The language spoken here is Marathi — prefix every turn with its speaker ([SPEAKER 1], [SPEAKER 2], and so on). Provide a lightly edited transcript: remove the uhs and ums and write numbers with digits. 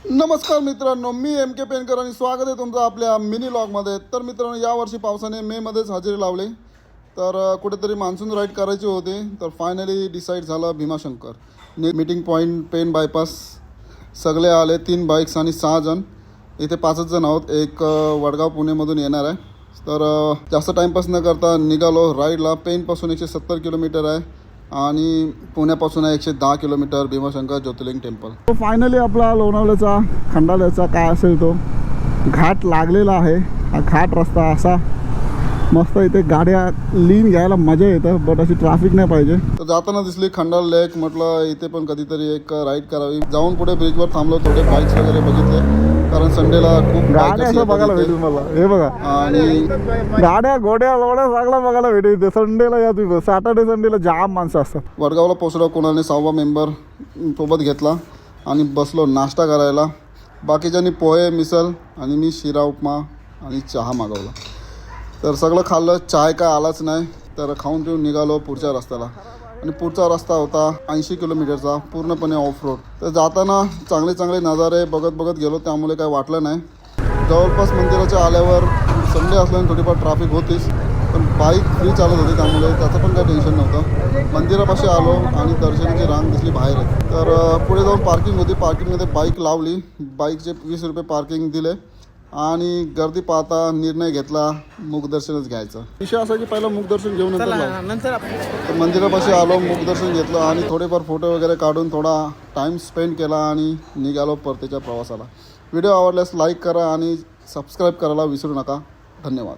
[SPEAKER 1] नमस्कार मित्रांनो, मी एम के पेनकर आणि स्वागत आहे तुमचं आपल्या मिनी लॉगमध्ये. तर मित्रांनो, यावर्षी पावसाने मेमध्येच हजेरी लावली. तर कुठेतरी मान्सून राईड करायची होती. तर फायनली डिसाईड झालं Bhimashankar meeting point Pen bypass. सगळे आले, 3 बाईक्स आणि 6 जण. इथे 5च जण आहोत. एक वडगाव पुणेमधून येणार आहे. तर जास्त टाईमपास न करता निघालो राईडला. पेनपासून 170 किलोमीटर आहे आणि पुण्यापासून आहे 110 किलोमीटर भीमाशंकर ज्योतिर्लिंग टेम्पल. तो फायनली आपला लोणावळ्याचा खंडाळ्याचा काय असेल तो घाट लागलेला आहे. हा घाट रस्ता असा मस्त. इथे गाड्या लीन घ्यायला मजा येतं, बट अशी ट्रॅफिक नाही पाहिजे. तर जाताना दिसली खंडाळ लेक. म्हटलं इथे पण कधीतरी एक राईड करावी. जाऊन पुढे ब्रिजवर थांबलो, थोडे बाईक्स वगैरे बघितले, कारण संडेला खूप
[SPEAKER 2] गाड्या असं बघायला भेटेल मला. हे बघा,
[SPEAKER 1] आणि
[SPEAKER 2] गाड्या घोड्या लोड्या सगळं बघायला भेटेल. संडेला या तुम्ही, सॅटर्डे संडेला जाम माणसं असतात.
[SPEAKER 1] वडगावला पोचलो. कोणाने 6वा मेंबर सोबत घेतला आणि बसलो नाश्ता करायला. बाकीच्यांनी पोहे मिसल आणि मी शिरा उपमा आणि चहा मागवला. तर सगळं खाल्लं. चाय काय आलाच नाही. तर खाऊन पिऊन निघालो पुढच्या रस्त्याला. आणि पुढचा रस्ता होता 80 किलोमीटरचा, पूर्णपणे ऑफ रोड. तर जाताना चांगले चांगले नजारे बघत गेलो, त्यामुळे काय वाटलं नाही. जवळपास मंदिराच्या आल्यावर संडे असल्याने थोडीफार ट्रॅफिक होतीच, पण बाईक फ्री चालत होती, त्यामुळे त्याचं पण काही टेन्शन नव्हतं. मंदिरापाशी आलो आणि दर्शनाची रांग दिसली बाहेर. तर पुढे जाऊन पार्किंग होती. पार्किंगमध्ये बाईक लावली. बाईकचे 20 रुपये पार्किंग दिले आणि गर्दी पाहता निर्णय घेतला मुखदर्शनच घ्यायचं. विषय असा की पहिलं मुखदर्शन घेऊन नंतर तर मंदिरापाशी आलो, मुखदर्शन घेतलं आणि थोडेफार फोटो वगैरे काढून थोडा टाईम स्पेंड केला आणि निघालो परतीच्या प्रवासाला. व्हिडिओ आवडल्यास लाईक करा आणि सबस्क्राईब करायला विसरू नका. धन्यवाद.